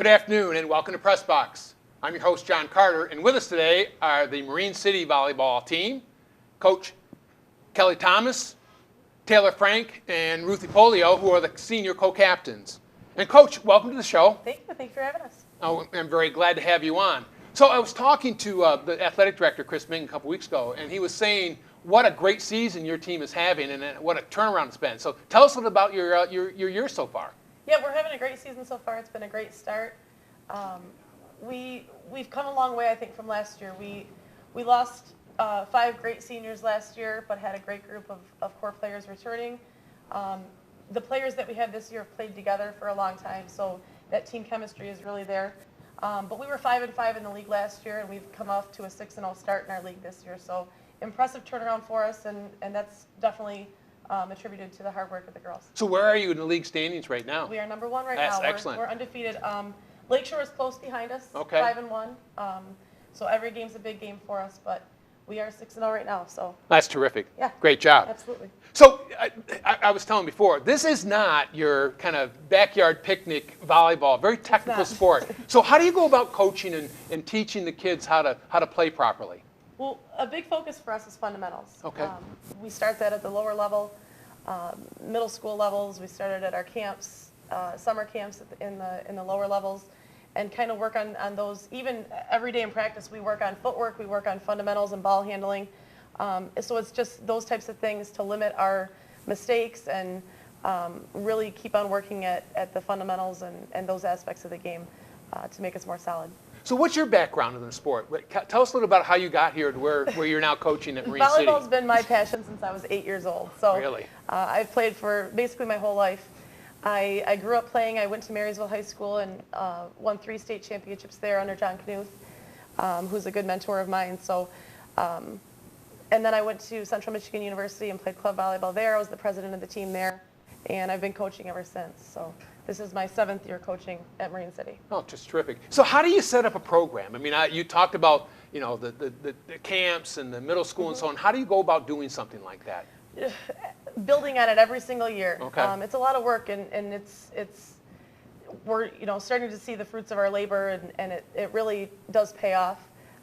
Good afternoon and welcome to Press Box. I'm your host, John Carter, and with us today are the Marine City Volleyball team, Coach Kelly Thomas, Taylor Frank, and Ruthie Polio, who are the senior co-captains. And Coach, welcome to the show. Thank you. Thanks for having us. Oh, I'm very glad to have you on. So I was talking to the athletic director, Chris Ming, a couple weeks ago, and he was saying what a great season your team is having and what a turnaround it's been. So tell us a little about your year so far. Yeah, we're having a great season so far. It's been a great start. We've come a long way, I think, from last year. We lost 5 great seniors last year, but had a great group of core players returning. The players that we have this year have played together for a long time, so that team chemistry is really there. But we were 5-5 in the league last year, and we've come off to a 6-0 start in our league this year. So impressive turnaround for us, and that's definitely attributed to the hard work of the girls. So where are you in the league standings right now? We are number 1 right That's now. Excellent. We're undefeated. Lakeshore is close behind us, Okay. 5-1. So every game's a big game for us, but we are 6-0 right now. So That's terrific. yeah, Great job. absolutely. So I was telling before, this is not your kind of backyard picnic volleyball, very technical sport. So how do you go about coaching and teaching the kids how to play properly? Well, a big focus for us is fundamentals. Okay. We start that at the lower level, middle school levels. We started at our camps, summer camps in the lower levels, and kind of work on those. Even every day in practice, we work on footwork, we work on fundamentals and ball handling. So it's just those types of things to limit our mistakes and really keep on working at the fundamentals and those aspects of the game to make us more solid. So what's your background in the sport? Tell us a little about how you got here to where you're now coaching at Marine City. Volleyball's been my passion since I was 8 years old. So Really? I've played for basically my whole life. I grew up playing. I went to Marysville High School and won 3 state championships there under John Knuth, who's a good mentor of mine. So, and then I went to Central Michigan University and played club volleyball there. I was the president of the team there, and I've been coaching ever since. So this is my 7th year coaching at Marine City. Oh, just terrific. So how do you set up a program? I mean, you talked about the camps and the middle school and so on. How do you go about doing something like that? Building on it every single year. Okay. It's a lot of work, and we're starting to see the fruits of our labor, and it really does pay off.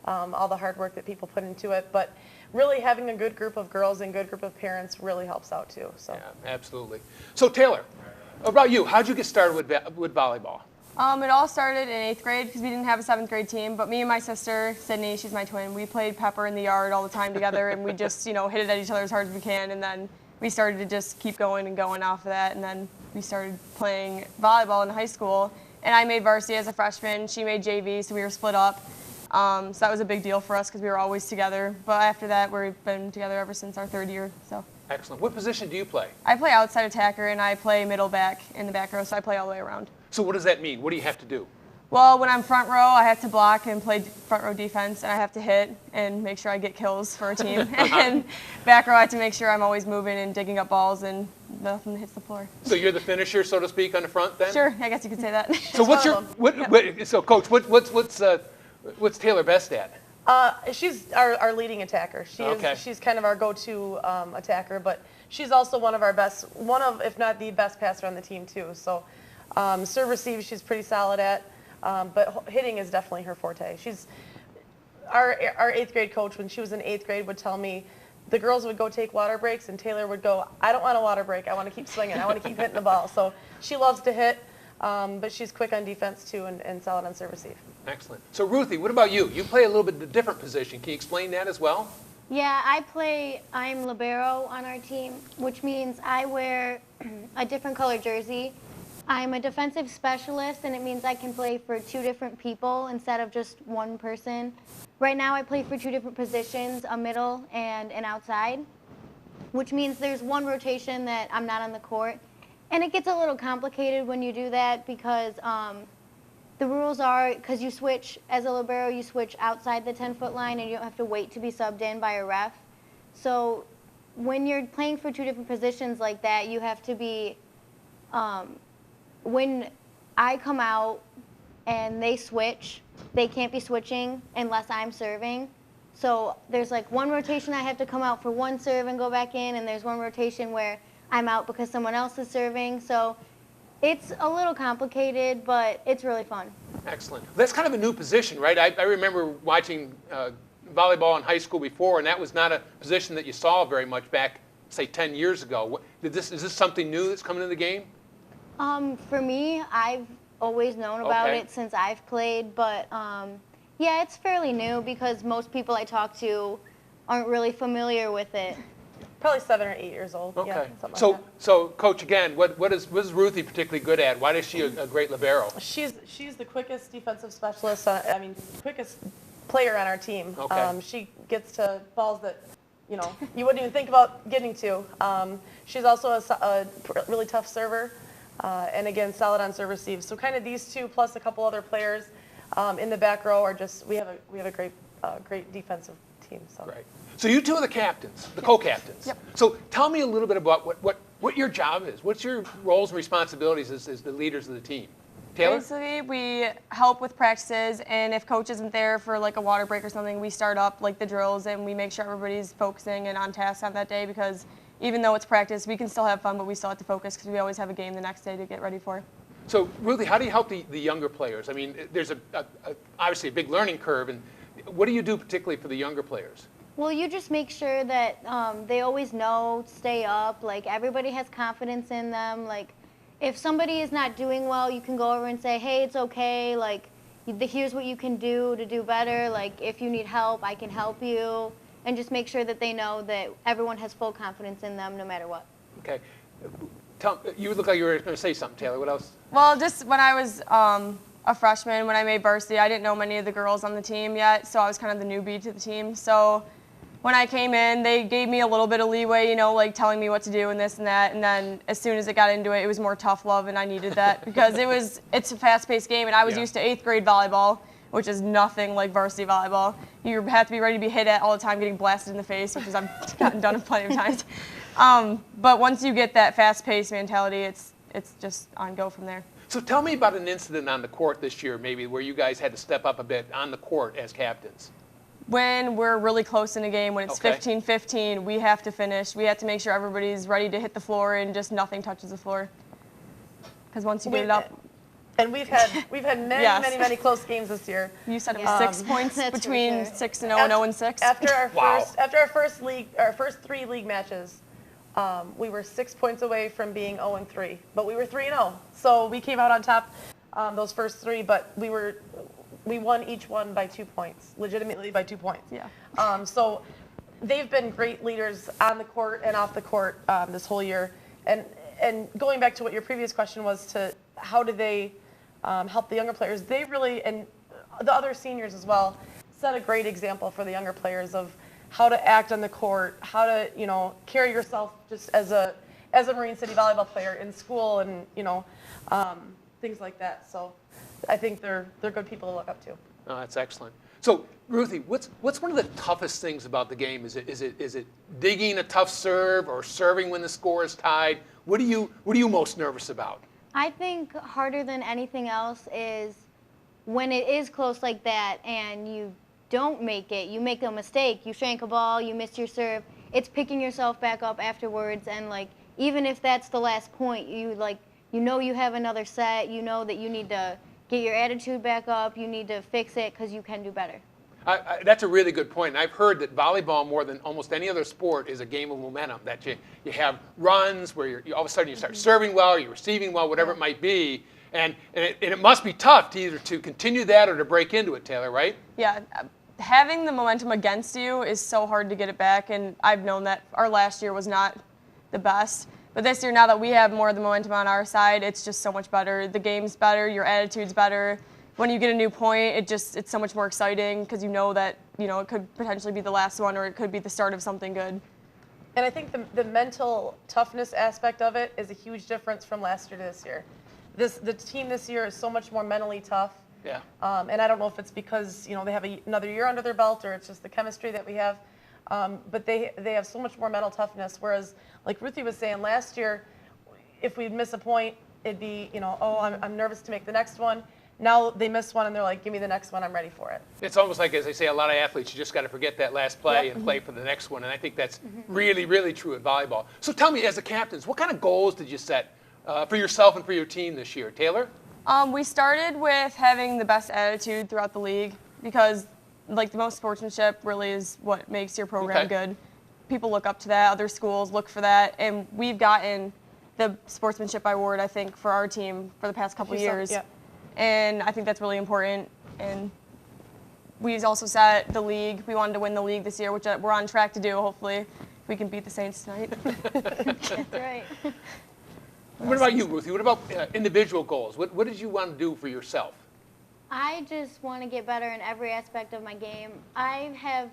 All the hard work that people put into it, but really having a good group of girls and good group of parents really helps out too. So. Yeah, absolutely. So Taylor, what about you? How'd you get started with volleyball? It all started in 8th grade because we didn't have a 7th grade team, but me and my sister, Sydney, she's my twin, we played pepper in the yard all the time together, and we just, hit it at each other as hard as we can, and then we started to just keep going and going off of that, and then we started playing volleyball in high school, and I made varsity as a freshman, she made JV, so we were split up. So that was a big deal for us because we were always together, but after that, we've been together ever since our 3rd year, so. Excellent. What position do you play? I play outside attacker, and I play middle back in the back row, so I play all the way around. So what does that mean? What do you have to do? Well, when I'm front row, I have to block and play front row defense, and I have to hit and make sure I get kills for a team. And back row, I have to make sure I'm always moving and digging up balls and nothing hits the floor. So you're the finisher, so to speak, on the front then? Sure, I guess you could say that. So what's your so Coach? What's Taylor best at? She's our leading attacker. She's kind of our go-to attacker, but she's also one of our best, if not the best passer on the team too. So serve receive, she's pretty solid at, but hitting is definitely her forte. She's our 8th grade coach, when she was in 8th grade, would tell me the girls would go take water breaks and Taylor would go, I don't want a water break, I want to keep swinging, I want to keep hitting the ball. So she loves to hit, but she's quick on defense too and solid on serve receive. Excellent. So Ruthie, what about you? You play a little bit different position. Can you explain that as well? Yeah, I'm libero on our team, which means I wear a different color jersey. I'm a defensive specialist, and it means I can play for 2 different people instead of just one person. Right now I play for 2 different positions, a middle and an outside, which means there's one rotation that I'm not on the court. And it gets a little complicated when you do that because the rules are, because you switch, as a libero, you switch outside the 10-foot line and you don't have to wait to be subbed in by a ref. So when you're playing for 2 different positions like that, you have to be, when I come out and they switch, they can't be switching unless I'm serving. So there's like one rotation I have to come out for one serve and go back in, and there's one rotation where I'm out because someone else is serving. So It's a little complicated, but it's really fun. Excellent. That's kind of a new position, right? I remember watching volleyball in high school before, and that was not a position that you saw very much back, say, 10 years ago. Is this something new that's coming in the game? For me, I've always known about it since I've played, but yeah, it's fairly new because most people I talk to aren't really familiar with it. Probably 7 or 8 years old. Okay. Yeah, something So, like that. so Coach, again, what is Ruthie particularly good at? Why is she a great libero? She's the quickest defensive specialist. Quickest player on our team. Okay. She gets to balls that, you wouldn't even think about getting to. She's also a really tough server, and again, solid on serve receive. So kind of these two plus a couple other players in the back row are just we have a great defensive team. So. Right. So you two are the captains, the co-captains. Yep. So tell me a little bit about what your job is. What's your roles and responsibilities as the leaders of the team? Taylor? Basically, we help with practices, and if coach isn't there for like a water break or something, we start up like the drills and we make sure everybody's focusing and on task on that day, because even though it's practice, we can still have fun, but we still have to focus because we always have a game the next day to get ready for. So Ruthie, how do you help the younger players? I mean, there's obviously a big learning curve, and what do you do particularly for the younger players? Well, you just make sure that they always know, stay up, like everybody has confidence in them. Like if somebody is not doing well, you can go over and say, hey, it's okay, like here's what you can do to do better. Like if you need help, I can help you. And just make sure that they know that everyone has full confidence in them no matter what. Okay. You look like you were going to say something, Taylor. What else? Well, just when I was a freshman, when I made varsity, I didn't know many of the girls on the team yet, so I was kind of the newbie to the team. So when I came in, they gave me a little bit of leeway, like telling me what to do and this and that. And then as soon as it got into it, it was more tough love, and I needed that because it's a fast-paced game, and I was used to 8th grade volleyball, which is nothing like varsity volleyball. You have to be ready to be hit at all the time, getting blasted in the face, which is I've gotten done plenty of times. But once you get that fast-paced mentality, it's just on go from there. So tell me about an incident on the court this year, maybe, where you guys had to step up a bit on the court as captains. When we're really close in a game, when it's 15-15, we have to finish. We have to make sure everybody's ready to hit the floor and just nothing touches the floor. Because once you get it up. And we've had many close games this year. You said it was 6 points between 6-0 and 0-6. After our first 3 league matches, we were 6 points away from being 0-3, but we were 3-0. So we came out on top those first 3, but we won each one by 2 points, legitimately by 2 points. Yeah. So they've been great leaders on the court and off the court this whole year. And going back to what your previous question was, to how do they help the younger players, they really, and the other seniors as well, set a great example for the younger players of how to act on the court, how to carry yourself just as a Marine City volleyball player in school, and things like that. So I think they're good people to look up to. Oh, that's excellent. So Ruthie, what's one of the toughest things about the game? Is it digging a tough serve or serving when the score is tied? What are you most nervous about? I think harder than anything else is when it is close like that and you don't make it, you make a mistake, you shank a ball, you miss your serve, it's picking yourself back up afterwards, and like even if that's the last point, you have another set, you know that you need to get your attitude back up, you need to fix it because you can do better. That's a really good point. And I've heard that volleyball, more than almost any other sport, is a game of momentum. That you have runs where all of a sudden you start serving well, you're receiving well, whatever it might be, and it must be tough to either to continue that or to break into it, Taylor, right? Yeah, having the momentum against you is so hard to get it back, and I've known that our last year was not the best. But this year, now that we have more of the momentum on our side, it's just so much better. The game's better, your attitude's better. When you get a new point, it's so much more exciting because you know that it could potentially be the last one, or it could be the start of something good. And I think the mental toughness aspect of it is a huge difference from last year to this year. The team this year is so much more mentally tough. Yeah. And I don't know if it's because they have another year under their belt, or it's just the chemistry that we have. But they have so much more mental toughness. Whereas, like Ruthie was saying, last year, if we'd miss a point, it'd be I'm nervous to make the next one. Now they miss one and they're like, give me the next one, I'm ready for it. It's almost like, as they say, a lot of athletes, you just got to forget that last play and play for the next one. And I think that's really, really true at volleyball. So tell me, as the captains, what kind of goals did you set for yourself and for your team this year? Taylor? We started with having the best attitude throughout the league because, like, the most sportsmanship really is what makes your program good. People look up to that. Other schools look for that. And we've gotten the sportsmanship award, I think, for our team for the past couple years. Yep. And I think that's really important. And we also set the league. We wanted to win the league this year, which we're on track to do, hopefully. We can beat the Saints tonight. That's right. What about you, Ruthie? What about individual goals? What did you want to do for yourself? I just want to get better in every aspect of my game. I have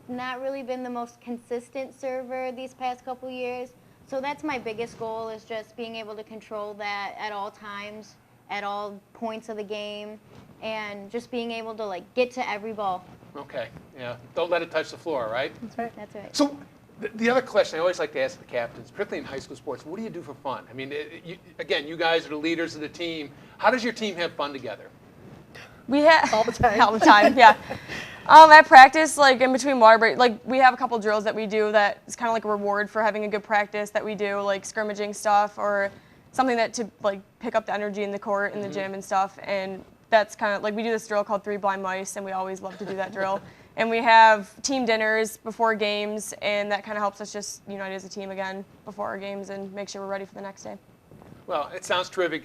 not really been the most consistent server these past couple years, so that's my biggest goal, is just being able to control that at all times, at all points of the game, and just being able to, like, get to every ball. Okay, yeah. Don't let it touch the floor, right? That's right. That's right. So the other question I always like to ask the captains, particularly in high school sports, what do you do for fun? I mean, again, you guys are the leaders of the team. How does your team have fun together? We have All the time. all the time, yeah. At practice, like in between water break, like we have a couple drills that we do that is kind of like a reward for having a good practice that we do, like scrimmaging stuff or something that to like pick up the energy in the court in the gym and stuff. And that's kind of like we do this drill called 3 Blind Mice, and we always love to do that drill. And we have team dinners before games, and that kind of helps us just unite as a team again before our games and make sure we're ready for the next day. Well, it sounds terrific.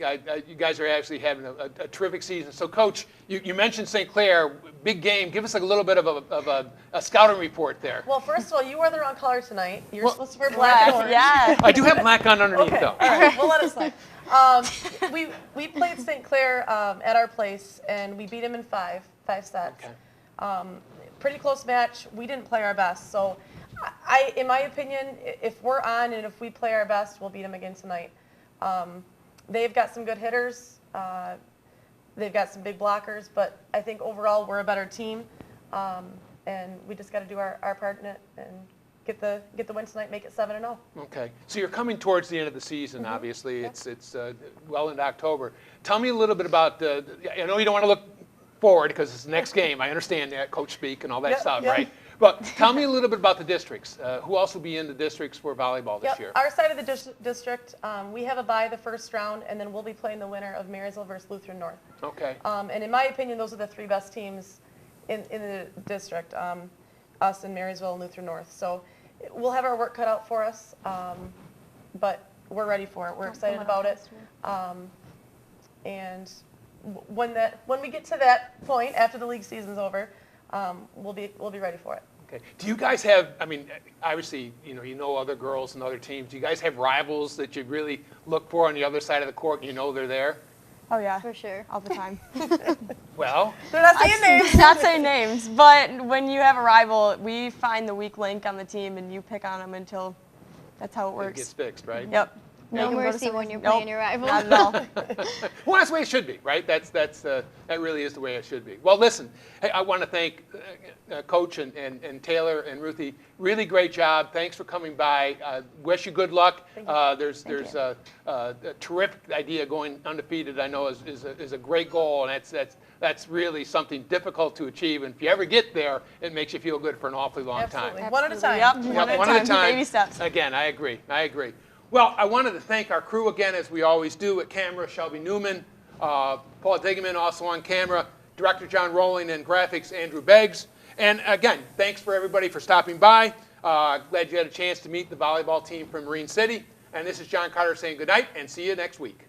You guys are actually having a terrific season. So, Coach, you mentioned St. Clair, big game. Give us a little bit of a scouting report there. Well, first of all, you wore the wrong color tonight. You're supposed to wear black and orange. Yeah. I do have black on underneath, Okay, though. all right, we'll let it slide. We played St. Clair at our place, and we beat them in five sets. Okay. Pretty close match. We didn't play our best. So, in my opinion, if we're on and if we play our best, we'll beat them again tonight. They've got some good hitters. They've got some big blockers, but I think overall we're a better team, and we just got to do our part in it and get the win tonight, make it 7-0. Okay. So you're coming towards the end of the season, obviously. Yep. It's well into October. Tell me a little bit about I know you don't want to look forward because it's the next game. I understand that, coach speak and all that stuff, right? But tell me a little bit about the districts. Who else will be in the districts for volleyball this year? Our side of the district, we have a bye the first round, and then we'll be playing the winner of Marysville versus Lutheran North. Okay. And in my opinion, those are the 3 best teams in the district, us and Marysville and Lutheran North. So we'll have our work cut out for us, but we're ready for it. We're excited about it. And when we get to that point after the league season's over, we'll be ready for it. Okay. Do you guys have? I mean, obviously, you know other girls and other teams. Do you guys have rivals that you really look for on the other side of the court? And you know they're there. Oh yeah, For sure. all the time. Well, They're not saying names. Not saying names, but when you have a rival, we find the weak link on the team and you pick on them until that's how it it works. gets fixed, right? Yep. No Make 'em go to mercy some- when you're Nope, playing your rival. Not at all. Well, that's the way it should be, right? That really is the way it should be. Well, listen, hey, I want to thank Coach and Taylor and Ruthie. Really great job. Thanks for coming by. Wish you good luck. There's a terrific idea going undefeated. I know is a great goal, and that's really something difficult to achieve. And if you ever get there, it makes you feel good for an awfully long Absolutely. time. One at a time. Yep. One at a time. Baby steps. Again, I agree. Well, I wanted to thank our crew again, as we always do, at camera, Shelby Newman, Paul Diggeman, also on camera, Director John Rowling, and graphics, Andrew Beggs. And again, thanks for everybody for stopping by. Glad you had a chance to meet the volleyball team from Marine City. And this is John Carter saying good night, and see you next week.